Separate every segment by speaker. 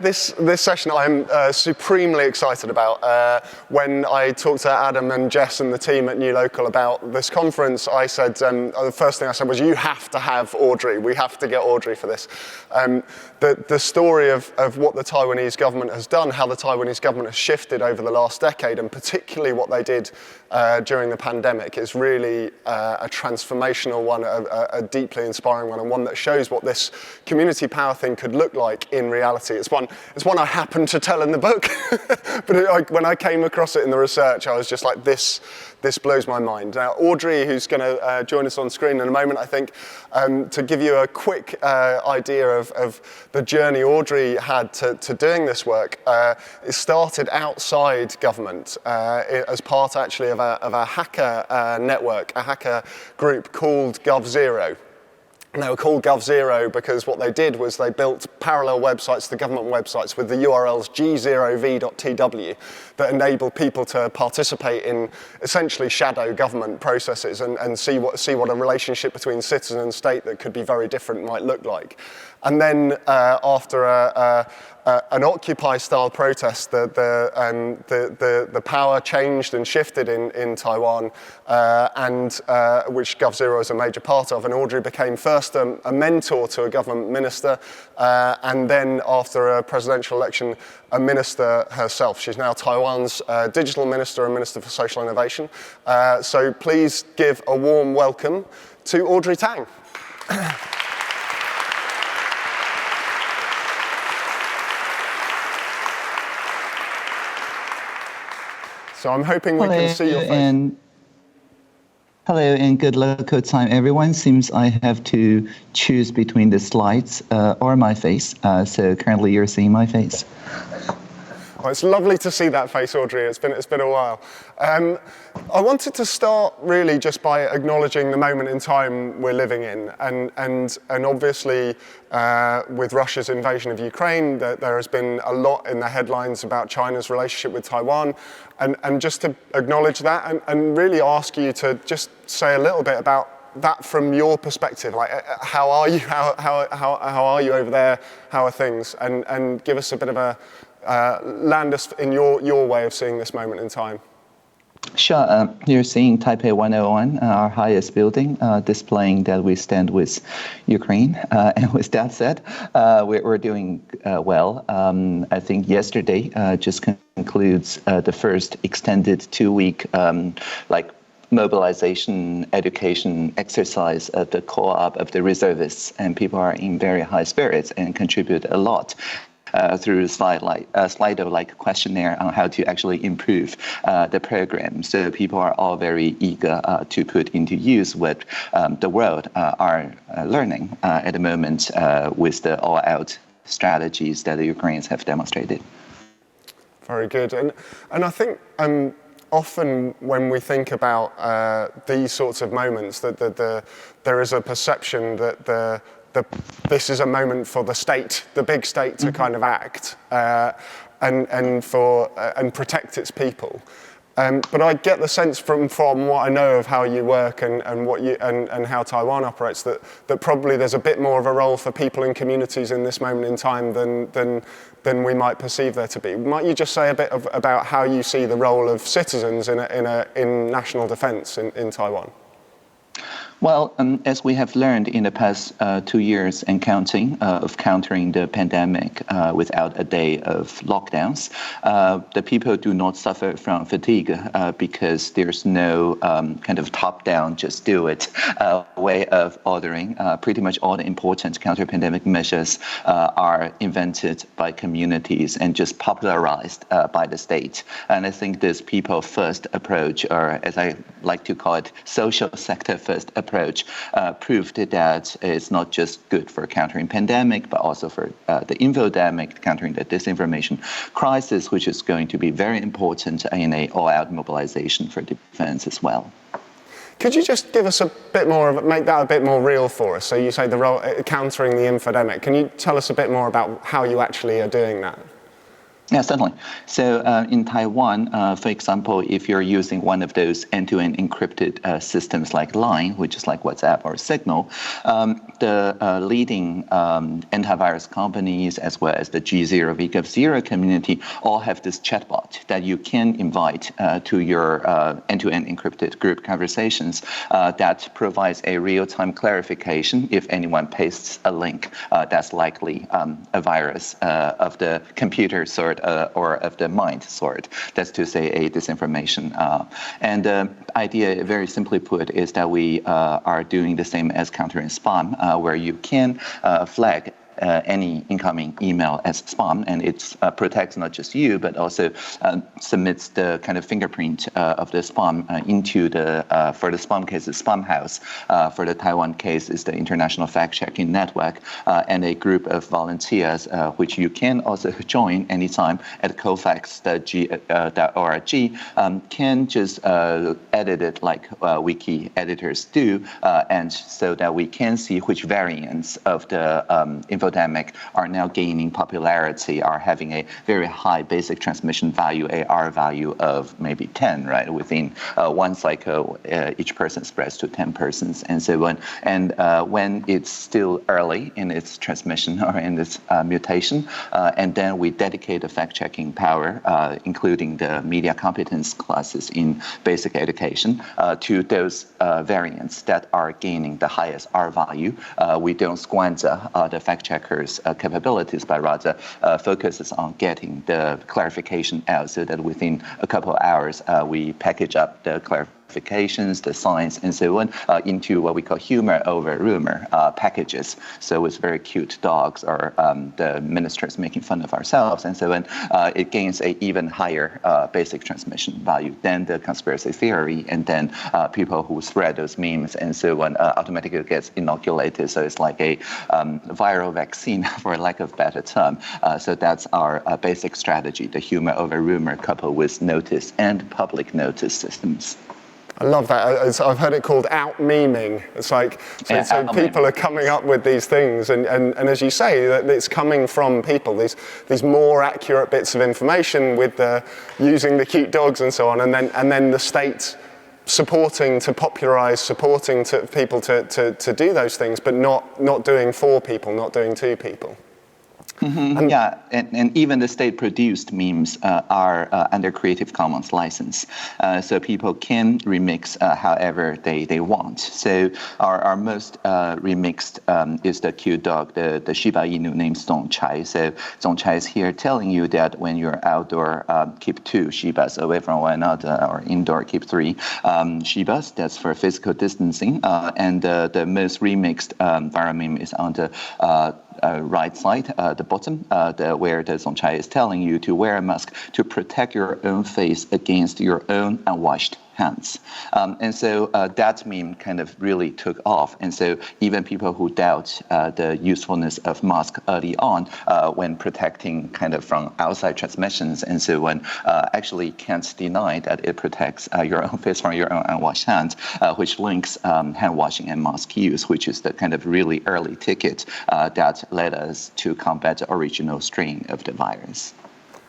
Speaker 1: this session I'm supremely excited about. When I talked to Adam and Jess and the team at New Local about this conference, I said, the first thing I said was, you have to have Audrey. We have to get Audrey for this. The story of what the Taiwanese government has done, how the Taiwanese government has shifted over the last decade, and particularly what they did during the pandemic is really a transformational one, a deeply inspiring one, and one that shows what this community power thing could look like in reality. It's one I happened to tell in the book, but when I came across it in the research, I was just like, this blows my mind. Now, Audrey, who's going to join us on screen in a moment, I think, to give you a quick idea of the journey Audrey had to doing this work, it started outside government as part, actually, of a hacker network, a hacker group called GovZero. And they were called GovZero because what they did was they built parallel websites to government websites with the URLs g0v.tw that enable people to participate in essentially shadow government processes and see what a relationship between citizen and state that could be very different might look like. And then after an Occupy-style protest, the power changed and shifted in Taiwan, and which GovZero is a major part of. And Audrey became first a mentor to a government minister, and then after a presidential election, a minister herself. She's now Taiwan's digital minister and minister for social innovation. So please give a warm welcome to Audrey Tang. So I'm hoping we can see your face.
Speaker 2: Hello and good local time, everyone. Seems I have to choose between the slides or my face. So currently you're seeing my face.
Speaker 1: Well, it's lovely to see that face, Audrey. It's been a while. I wanted to start really just by acknowledging the moment in time we're living in, and obviously with Russia's invasion of Ukraine, there has been a lot in the headlines about China's relationship with Taiwan, and just to acknowledge that and really ask you to just say a little bit about that from your perspective. Like, how are you? How are you over there? How are things? And give us a bit of a land us in your way of seeing this moment in time.
Speaker 2: Sure. You're seeing Taipei 101, our highest building, displaying that we stand with Ukraine. And with that said, we're doing well. I think yesterday just concludes the first extended 2-week mobilization education exercise at the co-op of the reservists, and people are in very high spirits and contribute a lot. Through Slido-like questionnaire on how to actually improve the program. So people are all very eager to put into use what the world are learning at the moment with the all-out strategies that the Ukrainians have demonstrated.
Speaker 1: Very good. And I think often when we think about these sorts of moments, that there is a perception that this is a moment for the state, the big state, to kind of act and protect its people. But I get the sense from what I know of how you work and what you and how Taiwan operates that probably there's a bit more of a role for people and communities in this moment in time than we might perceive there to be. Might you just say a bit about how you see the role of citizens in national defense in Taiwan?
Speaker 2: Well, as we have learned in the past 2 years and counting of countering the pandemic without a day of lockdowns, the people do not suffer from fatigue because there's no kind of top-down, just do it way of ordering. Pretty much all the important counter-pandemic measures are invented by communities and just popularized by the state. And I think this people-first approach, or as I like to call it, social sector-first approach, proved that it's not just good for countering pandemic, but also for the infodemic, countering the disinformation crisis, which is going to be very important in a all-out mobilization for defense as well.
Speaker 1: Could you just give us a bit more make that a bit more real for us? So you say the role countering the infodemic. Can you tell us a bit more about how you actually are doing that?
Speaker 2: Yeah, certainly. So in Taiwan, for example, if you're using one of those end-to-end encrypted systems like Line, which is like WhatsApp or Signal, the leading antivirus companies as well as the G0, VGov0 community all have this chatbot that you can invite to your end-to-end encrypted group conversations that provides a real-time clarification if anyone pastes a link that's likely a virus of the computer sort or of the mind sort. That's to say a disinformation. And the idea, very simply put, is that we are doing the same as countering spam, where you can flag any incoming email as spam, and it protects not just you, but also submits the kind of fingerprint of the spam into the, for the spam case, the spam house. For the Taiwan case, is the International Fact-Checking Network, and a group of volunteers, which you can also join anytime at kofax.org, can just edit it like wiki editors do, and so that we can see which variants of the infodemic are now gaining popularity, are having a very high basic transmission value, a R value of maybe 10, right? Within one cycle, each person spreads to 10 persons, and so on. And when it's still early in its transmission or in its mutation, and then we dedicate the fact-checking power, including the media competence classes in basic education, to those variants that are gaining the highest R value. We don't squander the fact-checkers' capabilities, but rather focuses on getting the clarification out so that within a couple of hours, we package up the clarifications, the science, and so on, into what we call humor over rumor packages. So it's very cute dogs or the ministers making fun of ourselves, and so on. It gains a even higher basic transmission value than the conspiracy theory, and then people who spread those memes and so on automatically gets inoculated. So it's like a viral vaccine, for lack of a better term. So that's our basic strategy, the humor over rumor coupled with notice and public notice systems.
Speaker 1: I love that. I've heard it called out-meming. It's like, so people are coming up with these things, and as you say, that it's coming from people, these more accurate bits of information with using the cute dogs and so on, and then the state supporting to popularize, supporting to people to do those things, but not doing for people, not doing to people.
Speaker 2: Mm-hmm. Yeah, and even the state-produced memes are under Creative Commons license, so people can remix however they want. So our most remixed is the cute dog, the Shiba Inu named Zongchai. So Zongchai is here telling you that when you're outdoor, keep 2 Shibas away from one another, or indoor, keep 3 Shibas. That's for physical distancing. And the most remixed viral meme is on the right side, the bottom, where the Zongchai is telling you to wear a mask to protect your own face against your own unwashed hands. And so that meme kind of really took off. And so even people who doubt the usefulness of mask early on when protecting kind of from outside transmissions and so on, actually can't deny that it protects your own face from your own unwashed hands, which links hand washing and mask use, which is the kind of really early ticket that led us to combat the original strain of the virus.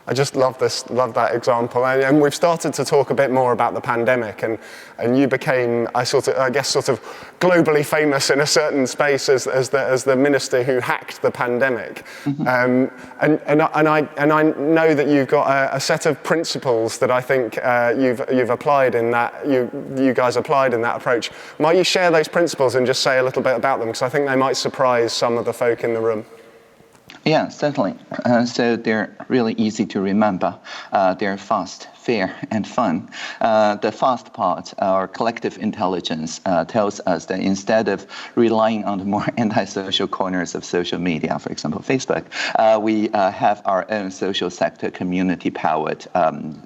Speaker 1: I just love that example, and we've started to talk a bit more about the pandemic, and you became, I guess, sort of globally famous in a certain space as the minister who hacked the pandemic. Mm-hmm. And I know that you've got a set of principles that I think you've applied in that you guys applied in that approach. Might you share those principles and just say a little bit about them, because I think they might surprise some of the folk in the room.
Speaker 2: Yeah, certainly. So they're really easy to remember. They're fast, fair, and fun. The fast part, our collective intelligence, tells us that instead of relying on the more antisocial corners of social media, for example, Facebook, we have our own social sector community-powered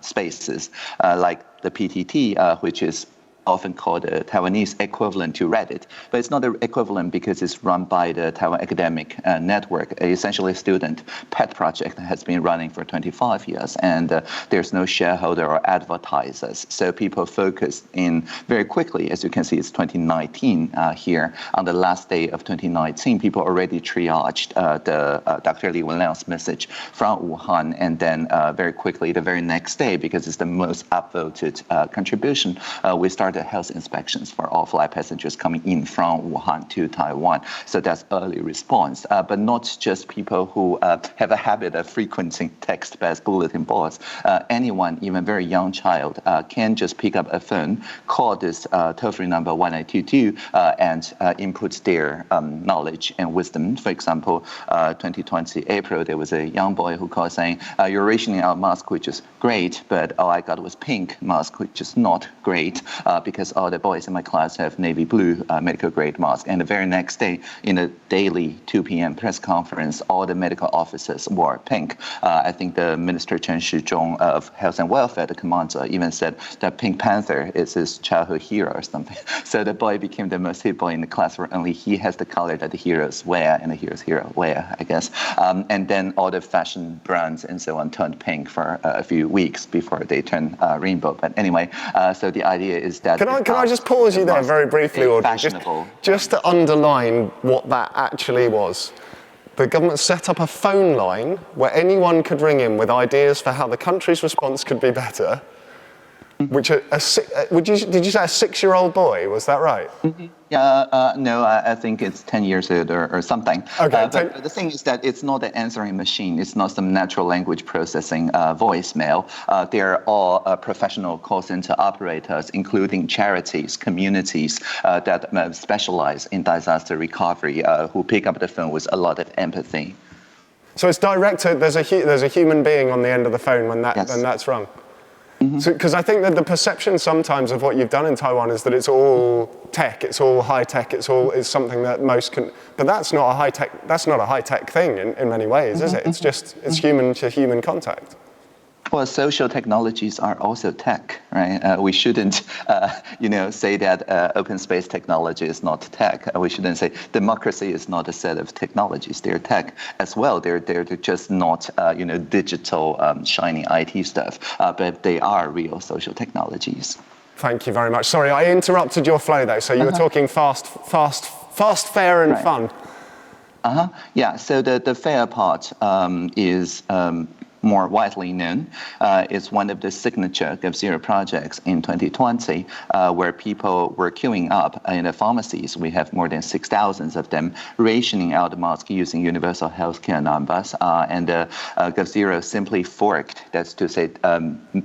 Speaker 2: spaces, like the PTT, which is often called the Taiwanese equivalent to Reddit, but it's not the equivalent because it's run by the Taiwan Academic Network, essentially a student pet project that has been running for 25 years, and there's no shareholder or advertisers. So people focused in very quickly, as you can see, it's 2019 here. On the last day of 2019, people already triaged the Dr. Li Wenliang's message from Wuhan, and then very quickly, the very next day, because it's the most upvoted contribution, we started health inspections for all flight passengers coming in from Wuhan to Taiwan. So that's early response, but not just people who have a habit of frequenting text-based bulletin boards. Anyone, even very young child, can just pick up a phone, call this toll-free number 1922, and input their knowledge and wisdom. For example, 2020 April, there was a young boy who called saying, "You're rationing out mask, which is great, but all I got was pink mask, which is not great, because all the boys in my class have navy blue medical grade mask." And the very next day, in a daily 2 p.m. press conference, all the medical officers wore pink. I think the Minister Chen Shizhong of Health and Welfare, the commander, even said that Pink Panther is his childhood hero or something. So the boy became the most hit boy in the class, where only he has the color that the heroes wear and the heroes' hero wear, I guess. And then all the fashion brands and so on turned pink for a few weeks before they turned rainbow. But anyway, so the idea is that...
Speaker 1: Can I just pause you there very briefly, Audrey? Just to underline what that actually was. The government set up a phone line where anyone could ring in with ideas for how the country's response could be better. Which did you say a 6-year-old boy? Was that right?
Speaker 2: Mm-hmm. No, I think it's 10 years old or something.
Speaker 1: Okay.
Speaker 2: But the thing is that it's not an answering machine. It's not some natural language processing voicemail. They're all professional call center operators, including charities, communities that specialize in disaster recovery, who pick up the phone with a lot of empathy.
Speaker 1: So it's directed. There's a human being on the end of the phone when that's rung.
Speaker 2: Mm-hmm.
Speaker 1: So, because I think that the perception sometimes of what you've done in Taiwan is that it's all tech, it's all high tech, it's something that most can. But that's not a high tech. That's not a high tech thing in many ways, is it? It's human to human contact.
Speaker 2: Well, social technologies are also tech, right? We shouldn't, say that open space technology is not tech. We shouldn't say democracy is not a set of technologies. They're tech as well. They're just not, digital, shiny IT stuff, but they are real social technologies.
Speaker 1: Thank you very much. Sorry, I interrupted your flow though. So you were talking fast, fair, and fun.
Speaker 2: Yeah. So the fair part is. More widely known, is one of the signature GovZero projects in 2020, where people were queuing up in the pharmacies. We have more than 6,000 of them, rationing out masks using universal healthcare numbers. And GovZero simply forked, that's to say,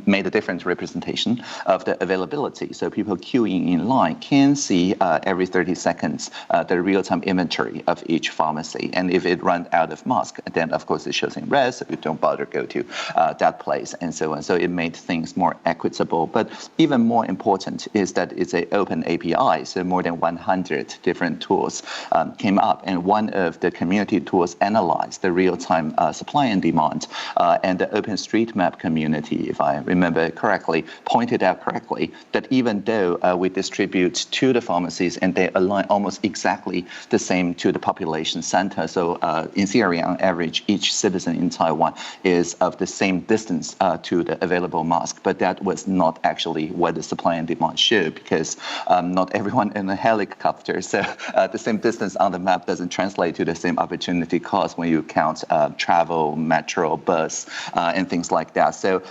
Speaker 2: made a different representation of the availability. So people queuing in line can see every 30 seconds the real-time inventory of each pharmacy. And if it runs out of mask, then of course it shows in red, so you don't bother go to that place and so on. So it made things more equitable. But even more important is that it's an open API. So more than 100 different tools came up. And one of the community tools analyzed the real-time supply and demand. And the OpenStreetMap community, if I remember correctly, pointed out correctly that even though we distribute to the pharmacies and they align almost exactly the same to the population center. So in theory, on average, each citizen in Taiwan is of the same distance to the available mask, but that was not actually what the supply and demand showed, because not everyone in a helicopter, so the same distance on the map doesn't translate to the same opportunity cost when you count travel, metro, bus, and things like that. So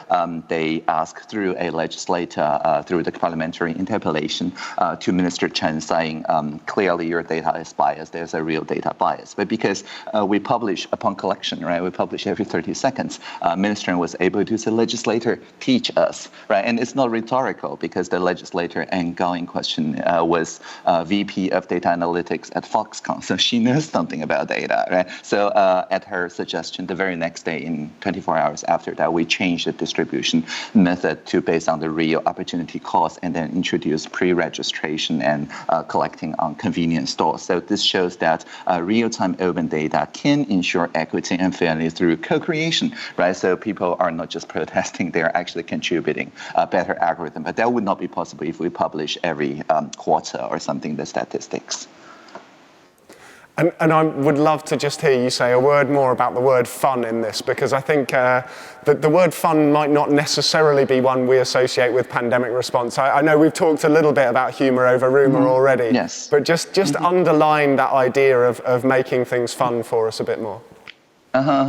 Speaker 2: they asked through a legislator, through the parliamentary interpellation, to Minister Chen saying, clearly your data is biased, there's a real data bias. But because we publish upon collection, right, we publish every 30 seconds, Minister was able to say, legislator, teach us, right? And it's not rhetorical, because the legislator and Gao in question was VP of data analytics at Foxconn, so she knows something about data, right? So at her suggestion, the very next day, in 24 hours after that, we changed the distribution method to based on the real opportunity cost, and then introduce pre-registration and collecting on convenience stores. So this shows that real-time open data can ensure equity and fairness through co-creation right? So people are not just protesting, they're actually contributing a better algorithm. But that would not be possible if we publish every quarter or something the statistics.
Speaker 1: And I would love to just hear you say a word more about the word fun in this, because I think that the word fun might not necessarily be one we associate with pandemic response. I know we've talked a little bit about humour over rumour already,
Speaker 2: yes.
Speaker 1: but just underline that idea of making things fun for us a bit more.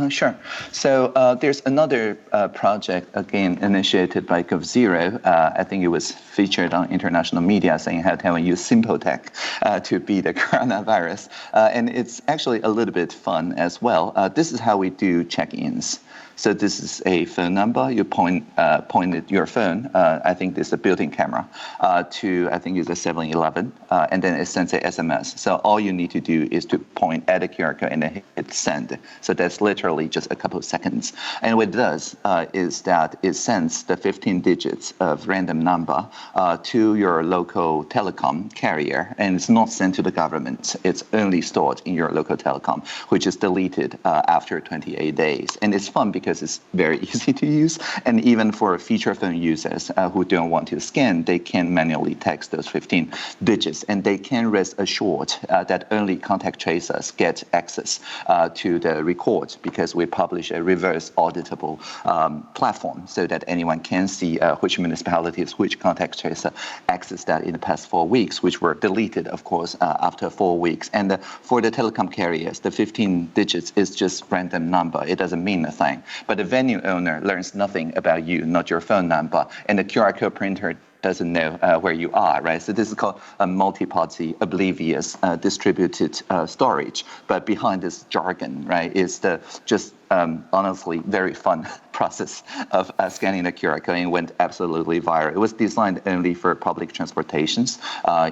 Speaker 2: Sure. So there's another project, again, initiated by GovZero. I think it was featured on international media saying how Taiwan use simple tech to beat the coronavirus. And it's actually a little bit fun as well. This is how we do check-ins. So this is a phone number. You pointed your phone. I think this is a built-in camera to, I think it's a 7-Eleven, and then it sends a SMS. So all you need to do is to point at a QR code and then hit send. So that's literally just a couple of seconds. And what it does is that it sends the 15 digits of random number to your local telecom carrier, and it's not sent to the government. It's only stored in your local telecom, which is deleted after 28 days. And it's fun because it's very easy to use, and even for feature phone users who don't want to scan, they can manually text those 15 digits, and they can rest assured that only contact tracers get access to the record, because we publish a reverse auditable platform so that anyone can see which municipalities, which contact tracer accessed that in the past 4 weeks, which were deleted, of course, after 4 weeks. And for the telecom carriers, the 15 digits is just random number. It doesn't mean a thing. But the venue owner learns nothing about you, not your phone number, and the QR code printer doesn't know where you are, right? So this is called a multi-party oblivious distributed storage. But behind this jargon, right, is the just honestly very fun process of scanning the QR code, and went absolutely viral. It was designed only for public transportations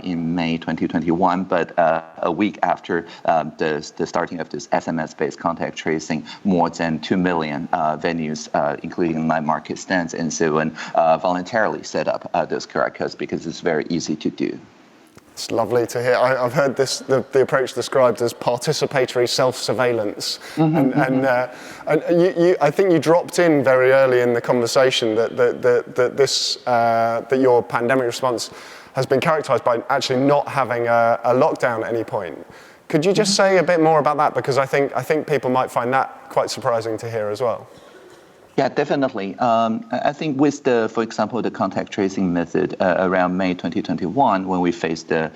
Speaker 2: in May 2021, but a week after the starting of this SMS-based contact tracing, more than 2 million venues, including night market stands and so on, voluntarily set up those QR codes because it's very easy to do.
Speaker 1: It's lovely to hear. I've heard the approach described as participatory self-surveillance, and I think you dropped in very early in the conversation that your pandemic response has been characterised by actually not having a lockdown at any point. Could you just say a bit more about that, because I think people might find that quite surprising to hear as well.
Speaker 2: Yeah, definitely. I think with for example, the contact tracing method around May 2021, when we faced the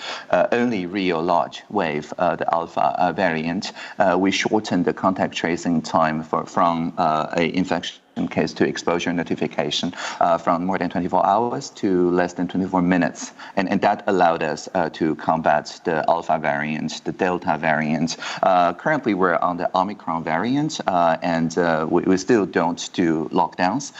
Speaker 2: only real large wave, the Alpha variant, we shortened the contact tracing time from an infection case to exposure notification from more than 24 hours to less than 24 minutes. And that allowed us to combat the Alpha variant, the Delta variant. Currently, we're on the Omicron variant, and we still don't do lockdowns.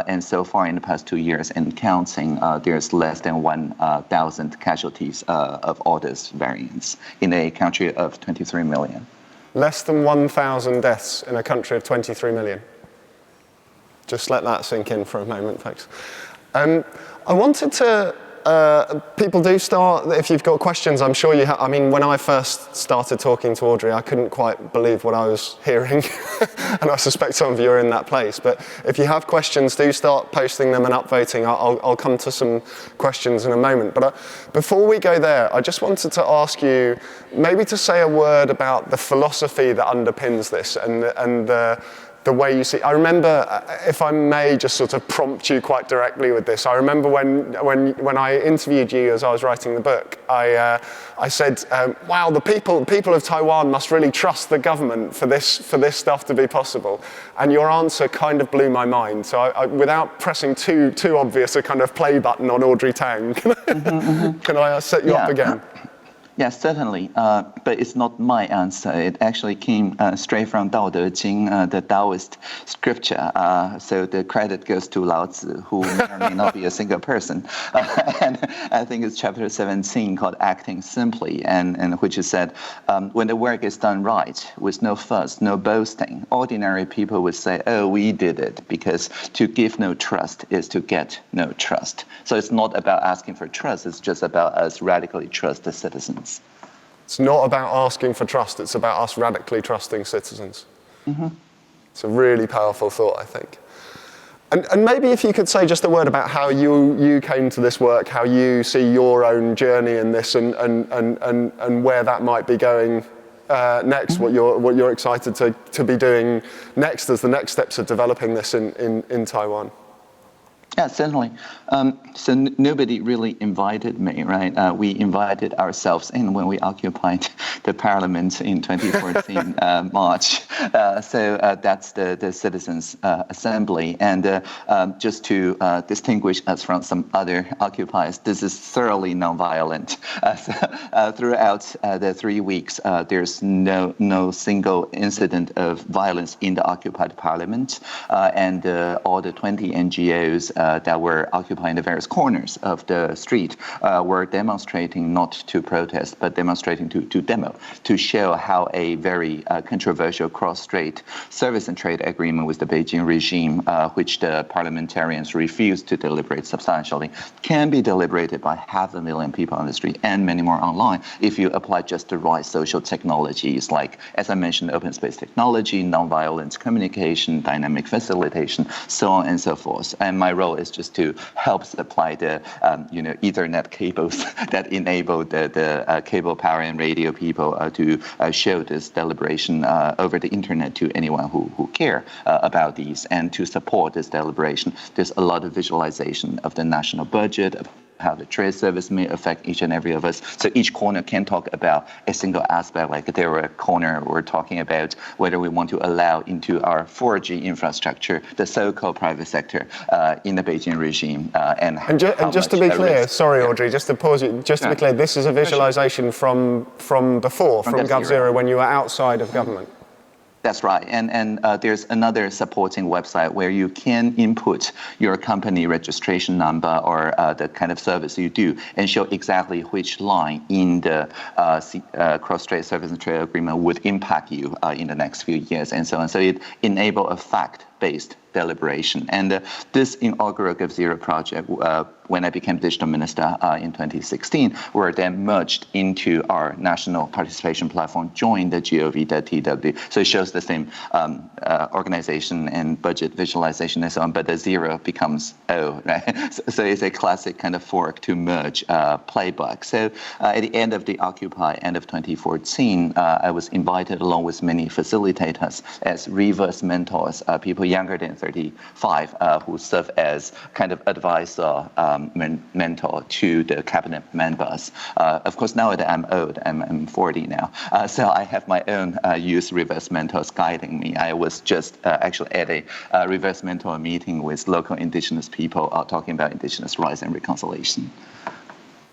Speaker 2: And so far in the past 2 years and counting, there's less than 1,000 casualties of all those variants in a country of 23 million. Less than 1,000 deaths in a country of 23 million. Just let that sink in for a moment, folks. I wanted to, people do start, if you've got questions, I'm sure you have. I mean, when I first started talking to Audrey, I couldn't quite believe what I was hearing. And I suspect some of you are in that place. But if you have questions, do start posting them and upvoting. I'll come to some questions in a moment. But before we go there, I just wanted to ask you maybe to say a word about the philosophy that underpins this and the way you see. I remember, if I may just sort of prompt you quite directly with this, I remember when I interviewed you as I was writing the book, I said, wow, the people of Taiwan must really trust the government for this stuff to be possible. And your answer kind of blew my mind. So without pressing too obvious a kind of play button on Audrey Tang, can I set you up again? Yes, certainly, but it's not my answer. It actually came straight from Dao De Jing, the Taoist scripture. So the credit goes to Lao Tzu, who may or may not be a single person. And I think it's chapter 17 called Acting Simply, and which is said, when the work is done right, with no fuss, no boasting, ordinary people would say, oh, we did it, because to give no trust is to get no trust. So it's not about asking for trust, it's just about us radically trust the citizens.
Speaker 1: It's not about asking for trust, it's about us radically trusting citizens. It's a really powerful thought, I think. And maybe if you could say just a word about how you came to this work, how you see your own journey in this, and where that might be going next, what you're excited to be doing next as the next steps of developing this in Taiwan.
Speaker 2: Yeah, certainly. So nobody really invited me, right? We invited ourselves in when we occupied the parliament in 2014 March. So that's the Citizens Assembly. And just to distinguish us from some other occupiers, this is thoroughly nonviolent. Throughout the 3 weeks, there's no single incident of violence in the occupied parliament. And all the 20 NGOs that were occupying the various corners of the street were demonstrating not to protest, but demonstrating to demo, to show how a very controversial cross-strait service and trade agreement with the Beijing regime, which the parliamentarians refused to deliberate substantially, can be deliberated by 500,000 people on the street and many more online if you apply just the right social technologies like, as I mentioned, open space technology, nonviolent communication, dynamic facilitation, so on and so forth. And my role is just to help supply the Ethernet cables that enable the cable power and radio people to show this deliberation over the internet to anyone who care about these, and to support this deliberation. There's a lot of visualization of the national budget, of how the trade service may affect each and every of us. So each corner can talk about a single aspect. Like there were a corner we're talking about whether we want to allow into our 4G infrastructure the so-called private sector in the Beijing regime. And
Speaker 1: just to be clear, sorry, Audrey, just to pause you, just to be clear, this is a visualization from before, from GovZero, when you were outside of government.
Speaker 2: That's right. And there's another supporting website where you can input your company registration number or the kind of service you do and show exactly which line in the cross-strait service and trade agreement would impact you in the next few years and so on. So it enables a fact-based deliberation. And this inaugural GovZero project, when I became digital minister in 2016, were then merged into our national participation platform, joined the gov.tw. So it shows the same organization and budget visualization and so on, but the zero becomes O, right? So it's a classic kind of fork to merge playbook. So at the end of the Occupy, end of 2014, I was invited along with many facilitators as reverse mentors, people younger than 35 who serve as kind of advisor, mentor to the cabinet members. Of course, now that I'm old, I'm 40 now, so I have my own youth reverse mentors guiding me. I was just actually at a reverse mentor meeting with local indigenous people talking about indigenous rights and reconciliation.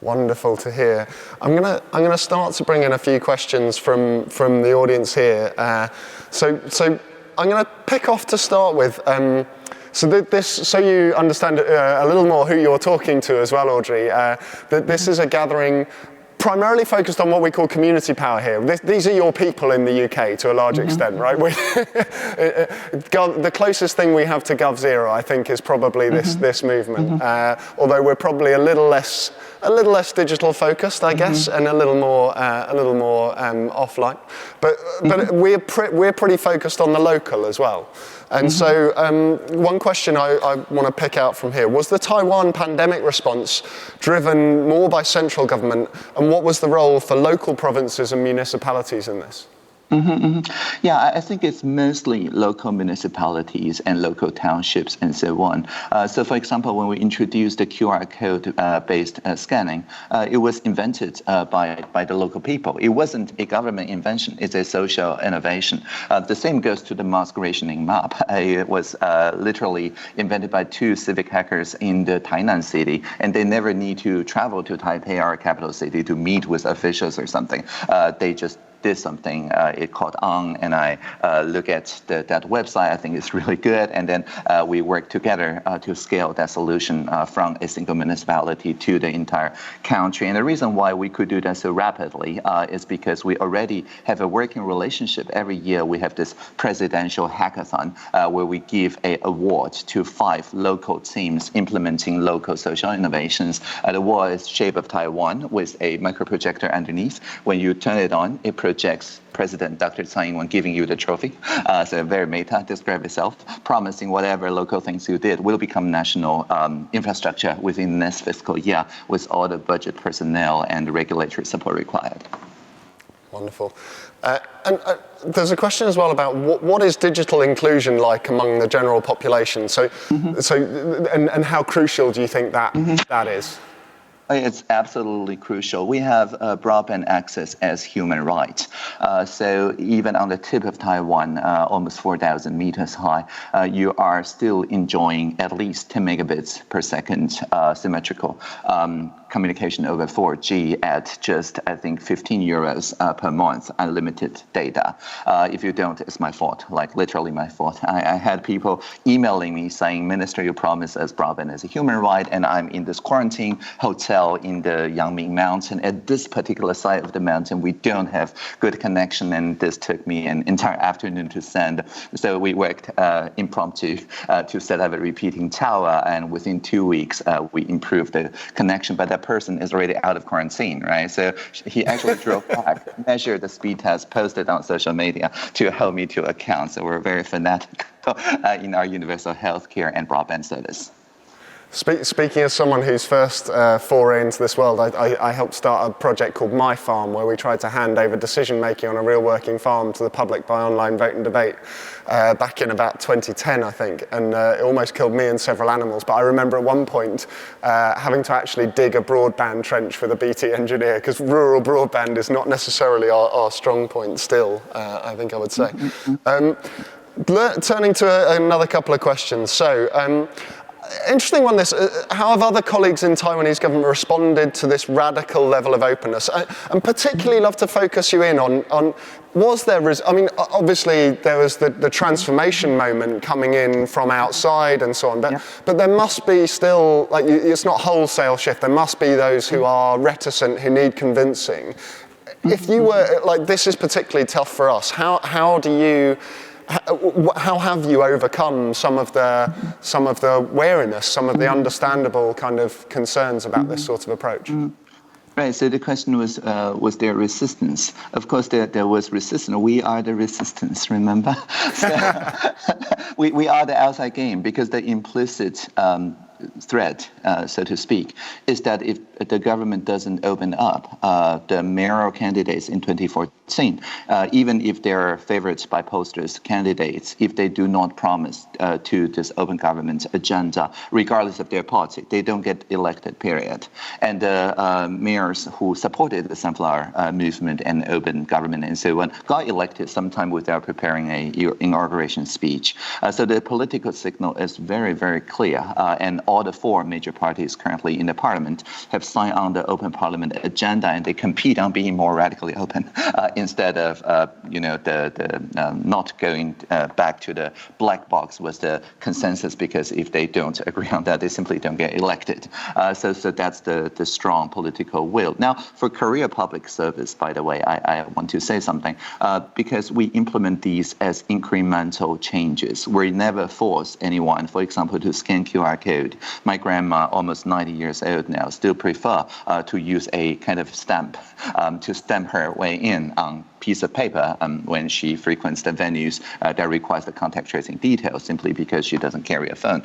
Speaker 1: Wonderful to hear. I'm gonna start to bring in a few questions from the audience here. So I'm going to pick off to start with. So you understand a little more who you're talking to as well, Audrey. That this is a gathering primarily focused on what we call community power here. These are your people in the UK to a large extent, right? The closest thing we have to GovZero, I think, is probably this movement. Although we're probably a little less digital focused, I guess, and a little more offline. But we're pretty focused on the local as well. And so one question I want to pick out from here, was the Taiwan pandemic response driven more by central government, and what was the role for local provinces and municipalities in this?
Speaker 2: Yeah, I think it's mostly local municipalities and local townships and so on. So, for example, when we introduced the QR code-based scanning, it was invented by the local people. It wasn't a government invention; it's a social innovation. The same goes to the mask rationing map. It was literally invented by two civic hackers in the Tainan city, and they never need to travel to Taipei, our capital city, to meet with officials or something. They just did something, it caught on, and I look at that website. I think it's really good, and then we work together to scale that solution from a single municipality to the entire country. And the reason why we could do that so rapidly is because we already have a working relationship. Every year we have this presidential hackathon where we give an award to 5 local teams implementing local social innovations. The award is shape of Taiwan with a micro projector underneath. When you turn it on, it projects President Dr. Tsai Ing-wen giving you the trophy. So very meta, describe itself, promising whatever local things you did will become national infrastructure within the next fiscal year with all the budget personnel and regulatory support required.
Speaker 1: Wonderful. And there's a question as well about what is digital inclusion like among the general population? So, and how crucial do you think that is?
Speaker 2: It's absolutely crucial. We have broadband access as human right. So even on the tip of Taiwan, almost 4,000 meters high, you are still enjoying at least 10 megabits per second symmetrical communication over 4G at just, I think, 15 euros per month, unlimited data. If you don't, it's my fault, like literally my fault. I had people emailing me saying, Minister, you promised us broadband as a human right, and I'm in this quarantine hotel in the Yangming Mountain. At this particular side of the mountain, we don't have good connection, and this took me an entire afternoon to send. So we worked impromptu to set up a repeating tower, and within 2 weeks, we improved the connection. But that person is already out of quarantine, right? So he actually drove back, measured the speed test, posted on social media to hold me to account. So we're very fanatical in our universal healthcare and broadband service.
Speaker 1: Speaking as someone whose first foray into this world, I helped start a project called My Farm, where we tried to hand over decision-making on a real working farm to the public by online vote and debate back in about 2010, I think, and it almost killed me and several animals. But I remember at one point having to actually dig a broadband trench with a BT engineer, because rural broadband is not necessarily our strong point still, I think I would say. Turning to another couple of questions. So, interesting one, this, how have other colleagues in Taiwanese government responded to this radical level of openness? And particularly love to focus you in on was there, I mean, obviously there was the transformation moment coming in from outside and so on, but there must be still, like, it's not wholesale shift, there must be those who are reticent, who need convincing. If you were, like, this is particularly tough for us, how have you overcome some of the wariness, some of the understandable kind of concerns about this sort of approach?
Speaker 2: Right. So the question was there resistance? Of course, there was resistance. We are the resistance. Remember, so, we are the outside game, because the implicit threat, so to speak, is that if the government doesn't open up, the mayoral candidates in 2014, even if they're favorites by posters candidates, if they do not promise to this open government agenda, regardless of their party, they don't get elected, period. And the mayors who supported the Sunflower movement and open government and so on got elected sometime without preparing an inauguration speech. So the political signal is very, very clear, and all the four major parties currently in the parliament have signed on the open parliament agenda, and they compete on being more radically open instead of not going back to the black box was the consensus, because if they don't agree on that, they simply don't get elected. So that's the strong political will. Now, for Korea Public Service, by the way, I want to say something, because we implement these as incremental changes. We never force anyone, for example, to scan QR code. My grandma, almost 90 years old now, still prefer to use a kind of stamp to stamp her way in on piece of paper when she frequents the venues that requires the contact tracing details, simply because she doesn't carry a phone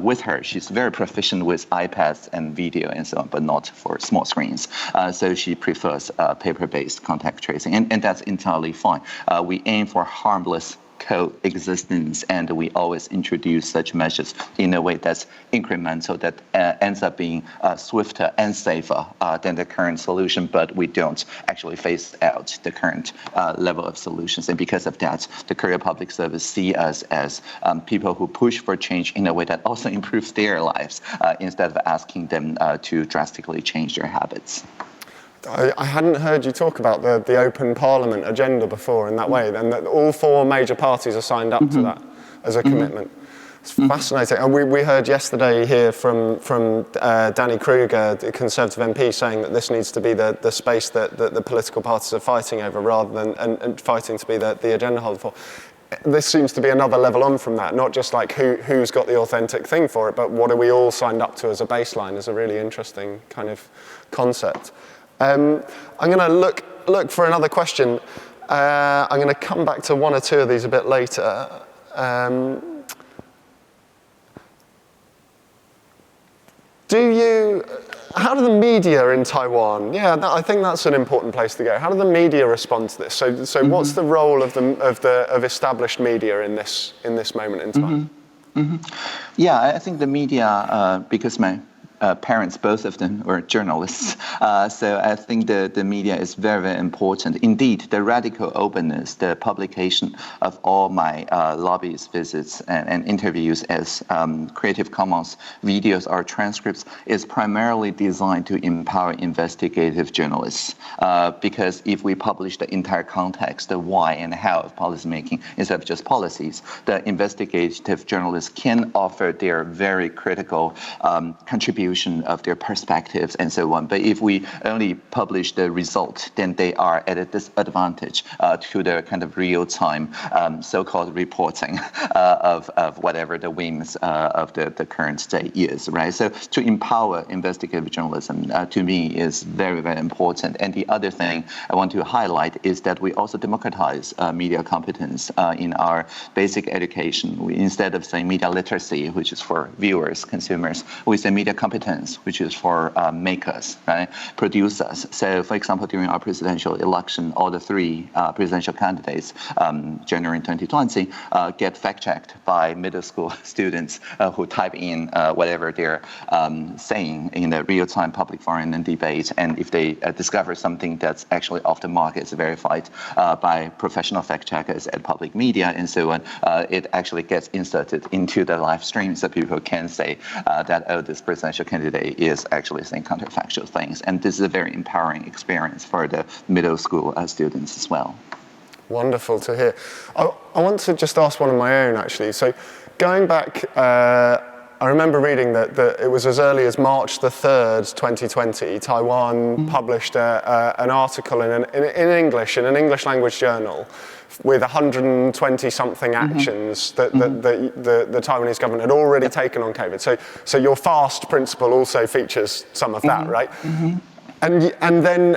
Speaker 2: with her. She's very proficient with iPads and video and so on, but not for small screens. So she prefers paper-based contact tracing, and that's entirely fine. We aim for harmless coexistence, and we always introduce such measures in a way that's incremental, that ends up being swifter and safer than the current solution, but we don't actually phase out the current level of solutions. And because of that, the Korea Public Service see us as people who push for change in a way that also improves their lives, instead of asking them to drastically change their habits.
Speaker 1: I hadn't heard you talk about the open parliament agenda before in that way, and that all four major parties are signed up to that as a commitment. It's fascinating. And we heard yesterday here from Danny Kruger, the Conservative MP, saying that this needs to be the space that the political parties are fighting over, rather than and fighting to be the agenda holder for. This seems to be another level on from that, not just like who's got the authentic thing for it, but what are we all signed up to as a baseline, is a really interesting kind of concept. I'm going to look for another question. I'm going to come back to one or two of these a bit later. How do the media in Taiwan? Yeah, I think that's an important place to go. How do the media respond to this? So what's the role of established media in this moment in time?
Speaker 2: Yeah, I think the media, because my parents, both of them were journalists. So I think the media is very, very important. Indeed, the radical openness, the publication of all my lobbyist visits and interviews as Creative Commons videos or transcripts is primarily designed to empower investigative journalists. Because if we publish the entire context, the why and how of policymaking instead of just policies, the investigative journalists can offer their very critical contribution of their perspectives and so on. But if we only publish the result, then they are at a disadvantage to the kind of real-time so-called reporting of whatever the whims of the current day is, right? So to empower investigative journalism, to me, is very, very important. And the other thing I want to highlight is that we also democratize media competence in our basic education. Instead of saying media literacy, which is for viewers, consumers, we say media competence, which is for makers, right, producers. So, for example, during our presidential election, all the three presidential candidates, January 2020, get fact-checked by middle school students who type in whatever they're saying in the real-time public forum and debate. And if they discover something that's actually off the mark, it's verified by professional fact-checkers at public media and so on, it actually gets inserted into the live stream so people can say that, oh, this presidential candidate is actually saying counterfactual things. And this is a very empowering experience for the middle school students as well.
Speaker 1: Wonderful to hear. I want to just ask one of my own, actually. So going back, I remember reading that it was as early as March the 3rd, 2020, Taiwan published an article in English, in an English language journal, with 120-something actions that the Taiwanese government had already taken on COVID. So your FAST principle also features some of that, right? And then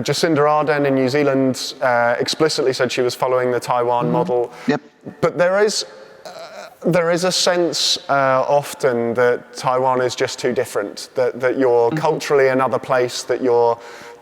Speaker 1: Jacinda Ardern in New Zealand explicitly said she was following the Taiwan model.
Speaker 2: Yep.
Speaker 1: But there is a sense often that Taiwan is just too different, that you're culturally another place, that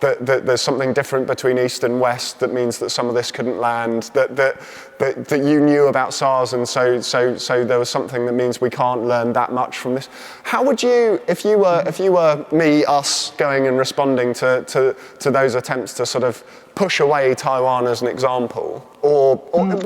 Speaker 1: there's something different between East and West that means that some of this couldn't land, that you knew about SARS, and so there was something that means we can't learn that much from this. How would you, if you were me, us, going and responding to those attempts to sort of push away Taiwan as an example, or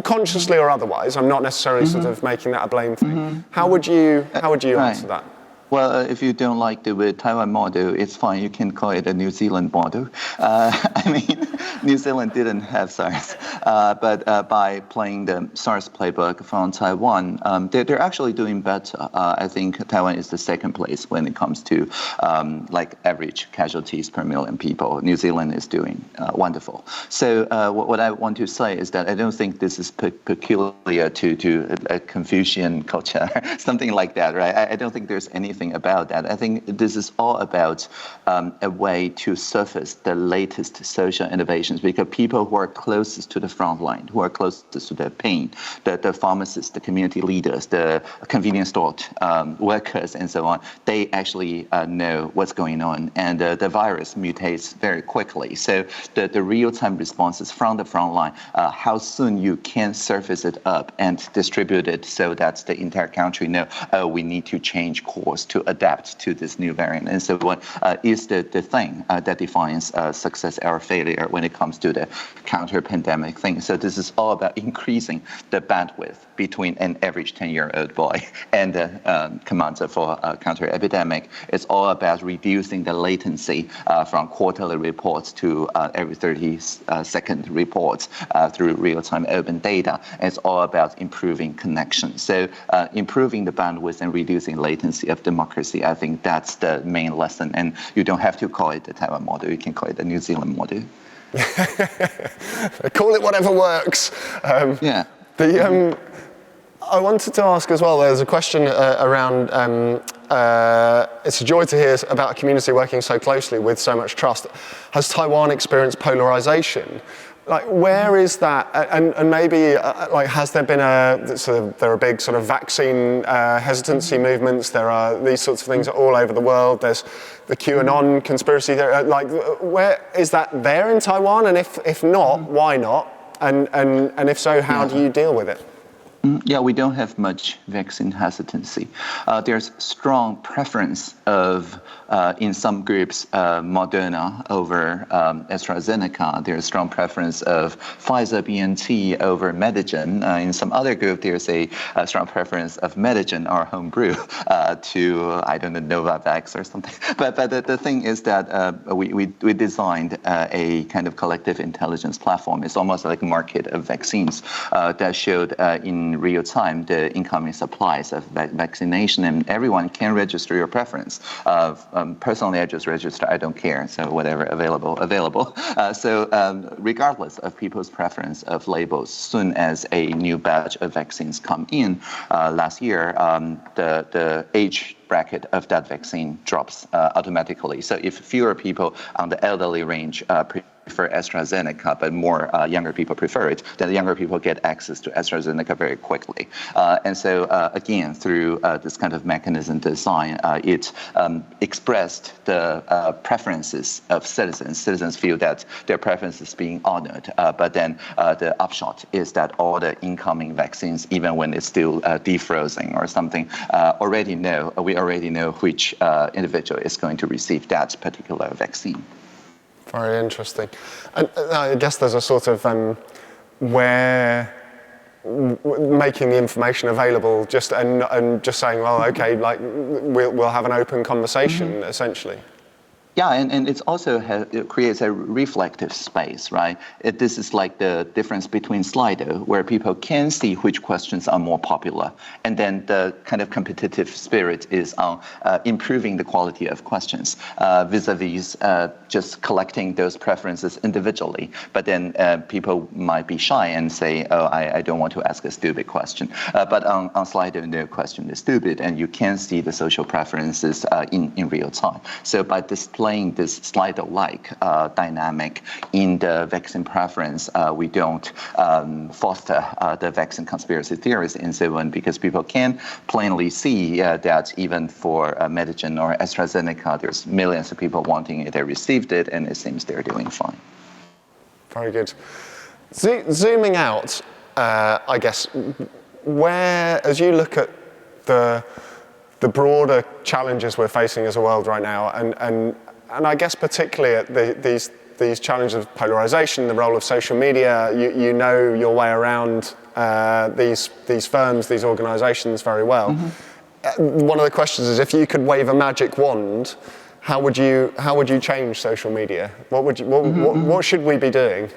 Speaker 1: consciously or otherwise, I'm not necessarily sort of making that a blame thing. How would you answer that?
Speaker 2: Well, if you don't like the Taiwan model, it's fine. You can call it a New Zealand model. I mean, New Zealand didn't have SARS, but by playing the SARS playbook from Taiwan, they're actually doing better. I think Taiwan is the second place when it comes to like average casualties per million people. New Zealand is doing wonderful. So what I want to say is that I don't think this is peculiar to a Confucian culture, something like that, right? I don't think there's anything about that. I think this is all about a way to surface the latest social innovations, because people who are closest to the front line, who are closest to the pain, the pharmacists, the community leaders, the convenience store workers, and so on, they actually know what's going on. And the virus mutates very quickly. So the real-time responses from the front line, how soon you can surface it up and distribute it so that the entire country know, oh, we need to change course to adapt to this new variant. And so what is the thing that defines success or failure when it comes to the counter-pandemic thing. So this is all about increasing the bandwidth between an average 10-year-old boy and the commander for counter-epidemic. It's all about reducing the latency from quarterly reports to every 30-second reports through real-time open data. And it's all about improving connection. So improving the bandwidth and reducing latency of democracy, I think that's the main lesson. And you don't have to call it the Taiwan model. You can call it the New Zealand model.
Speaker 1: Call it whatever works.
Speaker 2: Yeah.
Speaker 1: I wanted to ask as well, there's a question around, it's a joy to hear about a community working so closely with so much trust. Has Taiwan experienced polarization? Like, where is that, and maybe, like, has there been there are big sort of vaccine hesitancy movements, there are these sorts of things all over the world, there's the QAnon conspiracy, like, where, is that there in Taiwan, and if not, why not, and if so, how do you deal with it?
Speaker 2: Yeah, we don't have much vaccine hesitancy. There's strong preference of, in some groups, Moderna over AstraZeneca. There's strong preference of Pfizer BNT over Medigen. In some other group, there's a strong preference of Medigen, our home brew, to, I don't know, Novavax or something. But the thing is that we designed a kind of collective intelligence platform. It's almost like a market of vaccines that showed in real time the incoming supplies of vaccination, and everyone can register your preference. Personally, I just register, I don't care, so whatever, available. So regardless of people's preference of labels, soon as a new batch of vaccines come in, last year, the age bracket of that vaccine drops automatically. So if fewer people on the elderly range prefer AstraZeneca, but more younger people prefer it, then the younger people get access to AstraZeneca very quickly. And so again, through this kind of mechanism design, it expressed the preferences of citizens. Citizens feel that their preference is being honored, but then the upshot is that all the incoming vaccines, even when it's still defrozing or something, we already know which individual is going to receive that particular vaccine.
Speaker 1: Very interesting. And I guess there's a sort of where making the information available, just saying, well, okay, like we'll have an open conversation, essentially.
Speaker 2: Yeah, and it's also it creates a reflective space, right? This is like the difference between Slido, where people can see which questions are more popular, and then the kind of competitive spirit is on improving the quality of questions vis-a-vis just collecting those preferences individually. But then people might be shy and say, oh, I don't want to ask a stupid question. But on Slido, no question is stupid, and you can see the social preferences in real time. So by displaying this Slido-like dynamic in the vaccine preference, we don't foster the vaccine conspiracy theories and so on, because people can plainly see that even for Medigen or AstraZeneca, there's millions of people wanting it, they received it, and it seems they're doing fine.
Speaker 1: Very good. Zooming out, I guess, as you look at the broader challenges we're facing as a world right now, and I guess particularly at these challenges of polarization, the role of social media, you know your way around these firms, these organizations very well. Mm-hmm. One of the questions is, if you could wave a magic wand, how would you change social media? What should we be doing?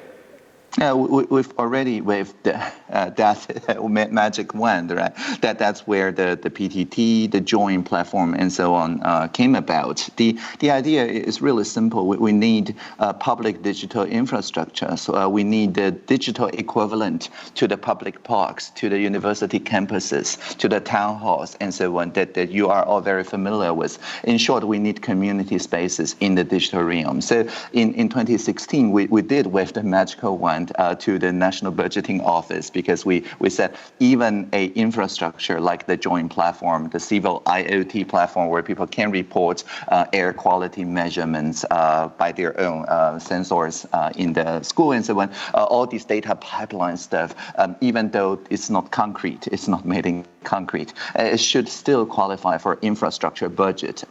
Speaker 2: We've already waved that magic wand, right? That's where the PTT, the Join platform, and so on came about. The idea is really simple. We need public digital infrastructure. So we need the digital equivalent to the public parks, to the university campuses, to the town halls, and so on, that you are all very familiar with. In short, we need community spaces in the digital realm. So in 2016, we did wave the magical wand to the National Budgeting Office, because we said even a infrastructure like the Join platform, the civil IoT platform, where people can report air quality measurements by their own sensors in the school and so on, all these data pipeline stuff, even though it's not concrete, it's not made in concrete, it should still qualify for infrastructure budget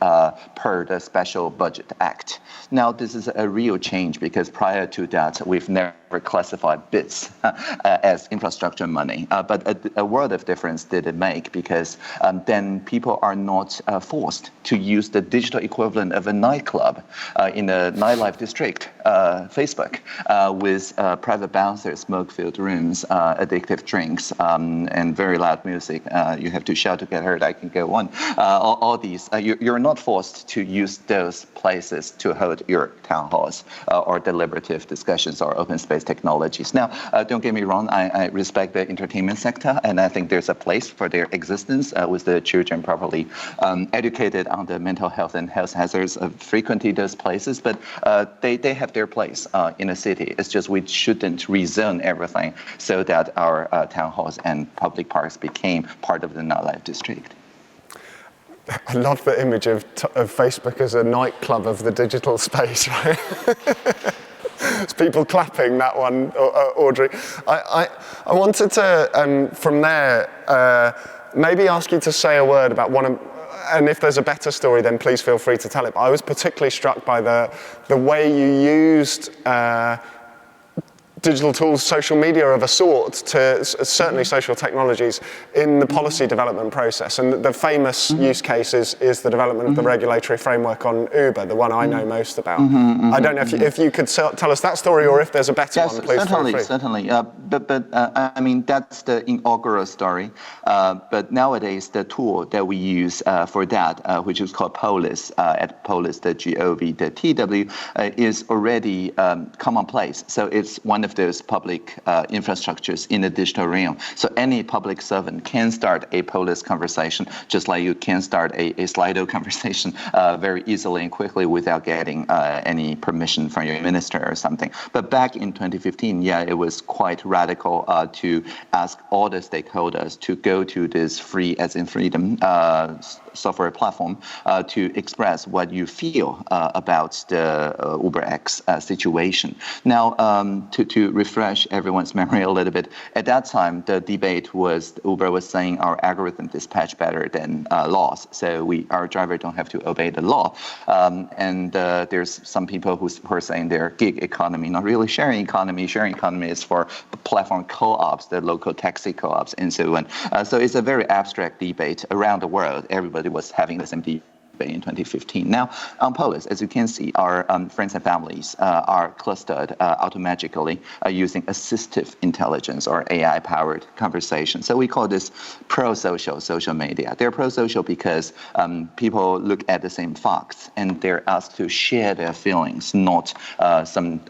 Speaker 2: per the Special Budget Act. Now, this is a real change, because prior to that, we've never classified bits as infrastructure money. But a world of difference did it make, because then people are not forced to use the digital equivalent of a nightclub in a nightlife district, Facebook, with private bouncers, smoke-filled rooms, addictive drinks, and very loud music. You have to shout to get heard. I can go on. All these, you're not forced to use those places to hold your town halls or deliberative discussions or open space computer-based technologies. Now, don't get me wrong, I respect the entertainment sector, and I think there's a place for their existence with the children properly educated on the mental health and health hazards of frequenting those places, but they have their place in a city. It's just we shouldn't rezone everything so that our town halls and public parks became part of the nightlife district.
Speaker 1: I love the image of Facebook as a nightclub of the digital space, right? It's people clapping that one, Audrey. I wanted to, from there, maybe ask you to say a word about one of, and if there's a better story, then please feel free to tell it. But I was particularly struck by the way you used digital tools, social media of a sort, to certainly social technologies in the policy development process. And the famous use case is the development of the regulatory framework on Uber, the one I know most about. I don't know if you could tell us that story, or if there's a better one, please feel free.
Speaker 2: Certainly. But I mean, that's the inaugural story. But nowadays, the tool that we use for that, which is called Polis, at Polis, the GOV, the TW, is already commonplace. So it's one of those public infrastructures in the digital realm. So any public servant can start a Polis conversation, just like you can start a Slido conversation very easily and quickly without getting any permission from your minister or something. But back in 2015, it was quite radical to ask all the stakeholders to go to this free, as in freedom, software platform to express what you feel about the UberX situation. Now, to refresh everyone's memory a little bit, at that time, the debate was Uber was saying our algorithm dispatch better than laws, so our driver don't have to obey the law. And there's some people who are saying they're gig economy, not really sharing economy. Sharing economy is for platform co-ops, the local taxi co-ops, and so on. So it's a very abstract debate around the world. Everybody was having the same debate in 2015. Now, on Polis, as you can see, our friends and families are clustered automatically using assistive intelligence or AI-powered conversation. So we call this pro-social social media. They're pro-social because people look at the same facts and they're asked to share their feelings, not some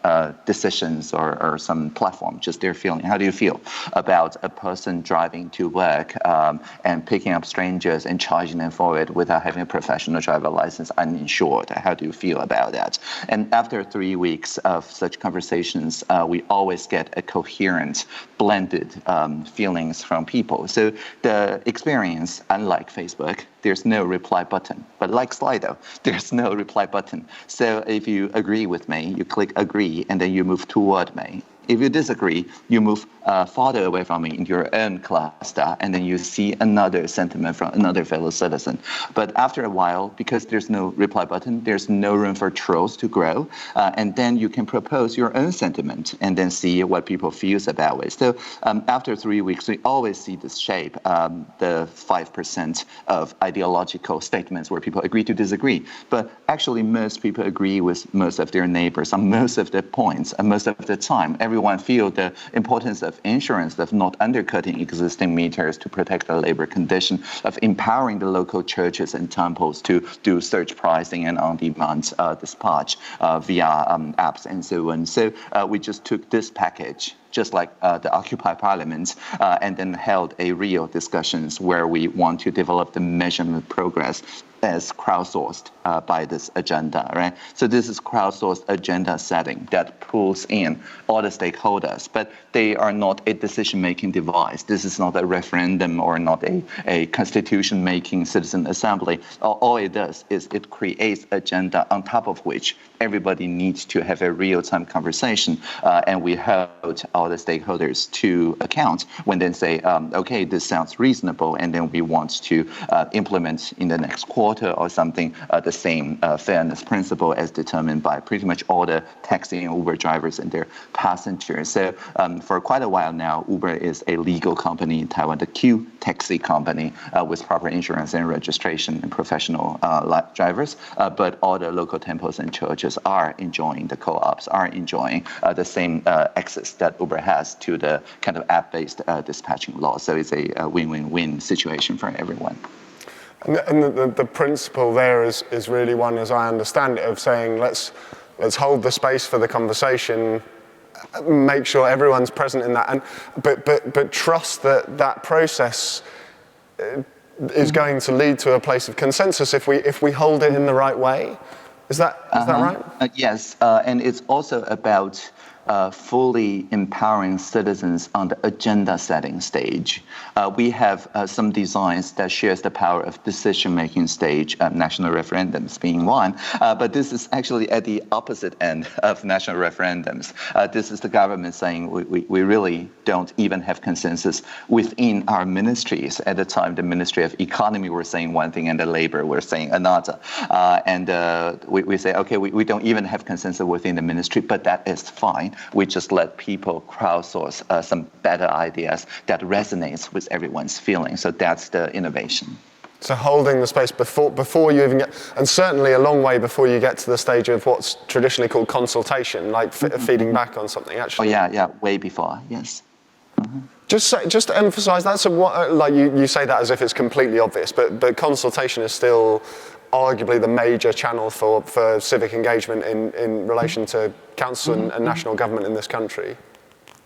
Speaker 2: decisions or some platform, just their feeling. How do you feel about a person driving to work and picking up strangers and charging them for it without having a professional driver license, uninsured? How do you feel about that? And after 3 weeks of such conversations, we always get a coherent, blended feelings from people. So the experience, unlike Facebook, there's no reply button. But like Slido, there's no reply button. So if you agree with me, you click agree, and then you move toward me. If you disagree, you move farther away from me into your own cluster, and then you see another sentiment from another fellow citizen. But after a while, because there's no reply button, there's no room for trolls to grow, and then you can propose your own sentiment and then see what people feel about it. So after 3 weeks, we always see this shape, the 5% of ideological statements where people agree to disagree. But actually, most people agree with most of their neighbors on most of the points and most of the time. Everyone feel the importance of insurance, of not undercutting existing meters to protect the labor condition, of empowering the local churches and temples to do surge pricing and on-demand dispatch via apps and so on. So we just took this package, just like the Occupy Parliament, and then held a real discussions where we want to develop the measurement progress as crowdsourced by this agenda, right? So this is crowdsourced agenda setting that pulls in all the stakeholders, but they are not a decision-making device. This is not a referendum or not a constitution-making citizen assembly. All it does is it creates agenda on top of which everybody needs to have a real-time conversation, and we hold all the stakeholders to account when they say, okay, this sounds reasonable, and then we want to implement in the next quarter or something the same fairness principle as determined by pretty much all the taxi and Uber drivers and their passengers. So for quite a while now, Uber is a legal company in Taiwan, the Q taxi company with proper insurance and registration and professional drivers. But all the local temples and churches are enjoying, the co-ops are enjoying the same access that Uber has to the kind of app-based dispatching law. So it's a win-win-win situation for everyone.
Speaker 1: And the principle there is really one, as I understand it, of saying let's hold the space for the conversation make sure everyone's present in that, and but trust that that process is going to lead to a place of consensus if we hold it in the right way. Is that right?
Speaker 2: Yes, and it's also about fully empowering citizens on the agenda setting stage. We have some designs that shares the power of decision-making stage, national referendums being one, but this is actually at the opposite end of national referendums. This is the government saying we really don't even have consensus within our ministries. At the time, the Ministry of Economy were saying one thing and the Labor were saying another. And we say, okay, we don't even have consensus within the ministry, but that is fine. We just let people crowdsource some better ideas that resonates with everyone's feelings. So that's the innovation.
Speaker 1: So holding the space before you even get, and certainly a long way before you get to the stage of what's traditionally called consultation, like feeding back on something, actually.
Speaker 2: Oh, yeah, way before, yes.
Speaker 1: Just to emphasize that, so like you say that as if it's completely obvious, but consultation is still arguably the major channel for civic engagement in relation to council and national government in this country.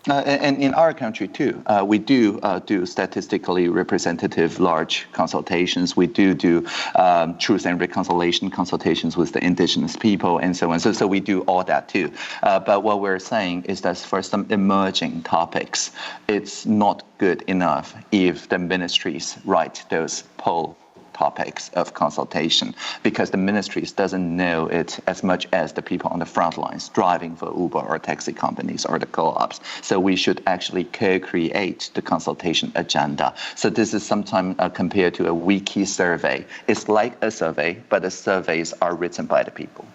Speaker 2: And in our country too, we do statistically representative large consultations. We do truth and reconciliation consultations with the indigenous people and so on. So we do all that too. But what we're saying is that for some emerging topics, it's not good enough if the ministries write those poll topics of consultation, because the ministries doesn't know it as much as the people on the front lines driving for Uber or taxi companies or the co-ops. So we should actually co-create the consultation agenda. So this is sometimes compared to a wiki survey. It's like a survey, but the surveys are written by the people.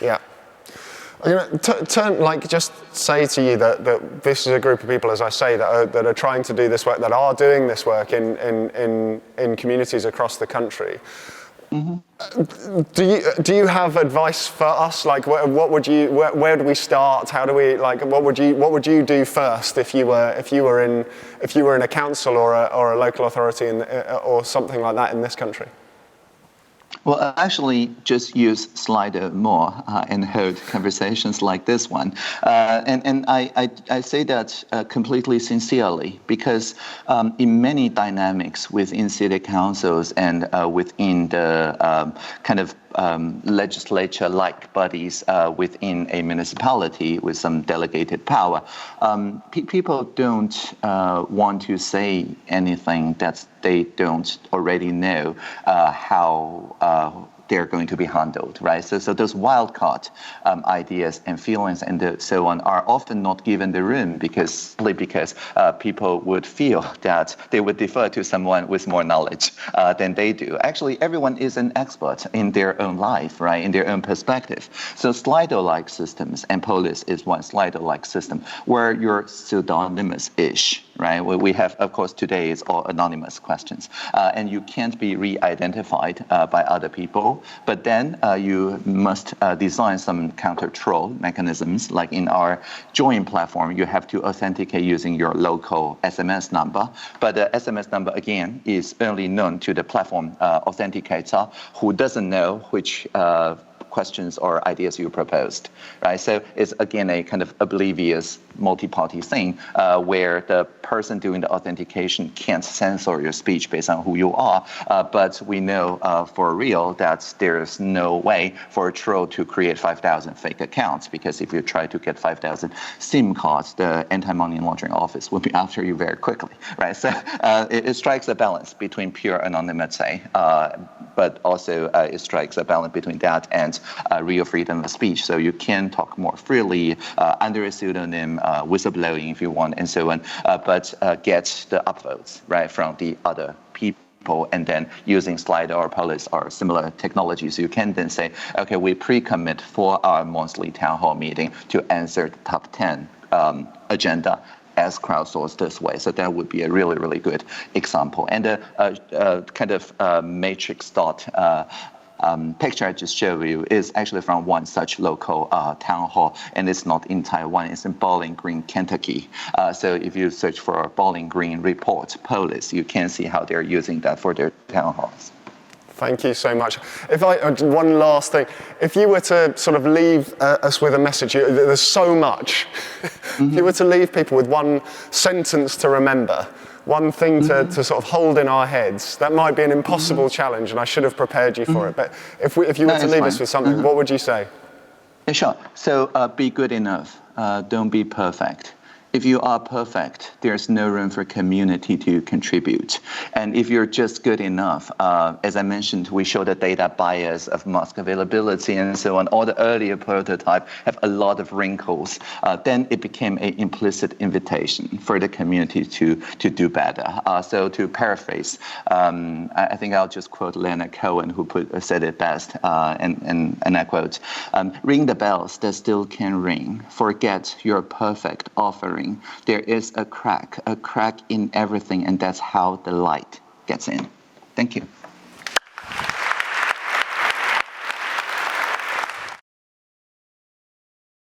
Speaker 1: Yeah. I'm going to just say to you that this is a group of people, as I say, that are trying to do this work, that are doing this work in communities across the country. Do you have advice for us? Like, where do we start? How do we, like, what would you do first if you were in a council or a local authority or something like that in this country?
Speaker 2: Well, actually, just use Slido more and hold conversations like this one. And I say that completely sincerely, because in many dynamics within city councils and within the kind of legislature-like bodies within a municipality with some delegated power, people don't want to say anything that they don't already know how they're going to be handled, right? So those wild-caught ideas and feelings and so on are often not given the room because people would feel that they would defer to someone with more knowledge than they do. Actually, everyone is an expert in their own life, right? In their own perspective. So Slido-like systems, and Polis is one Slido-like system where you're pseudonymous-ish, right? We have, of course, today is all anonymous questions, and you can't be re-identified by other people. But then you must design some counter-troll mechanisms. Like in our Join platform, you have to authenticate using your local SMS number. But the SMS number, again, is only known to the platform authenticator, who doesn't know which questions or ideas you proposed, right? So it's, again, a kind of oblivious multi-party thing where the person doing the authentication can't censor your speech based on who you are, but we know for real that there's no way for a troll to create 5,000 fake accounts, because if you try to get 5,000 SIM cards, the anti-money laundering office will be after you very quickly, right? So it strikes a balance between pure anonymity, but also it strikes a balance between that and real freedom of speech. So you can talk more freely under a pseudonym, whistleblowing if you want, and so on, but get the upvotes, right, from the other people. And then using Slido or Polis or similar technologies, you can then say, okay, we pre-commit for our monthly town hall meeting to answer the top 10 agenda as crowdsourced this way. So that would be a really, really good example. And a kind of matrix thought picture I just showed you is actually from one such local town hall, and it's not in Taiwan, it's in Bowling Green, Kentucky. So if you search for Bowling Green report Polis, you can see how they're using that for their town halls.
Speaker 1: Thank you so much. One last thing, if you were to sort of leave us with a message, there's so much. If you were to leave people with one sentence to remember, one thing to sort of hold in our heads, that might be an impossible challenge, and I should have prepared you for it. But if you were to leave us with something, what would you say?
Speaker 2: Yeah, sure. So be good enough. Don't be perfect. If you are perfect, there's no room for community to contribute. And if you're just good enough, as I mentioned, we show the data bias of mask availability and so on. All the earlier prototype have a lot of wrinkles. Then it became an implicit invitation for the community to do better. So to paraphrase, I think I'll just quote Leonard Cohen, who said it best, and I quote, "Ring the bells that still can ring. Forget your perfect offering. There is a crack in everything, and that's how the light gets in." Thank you.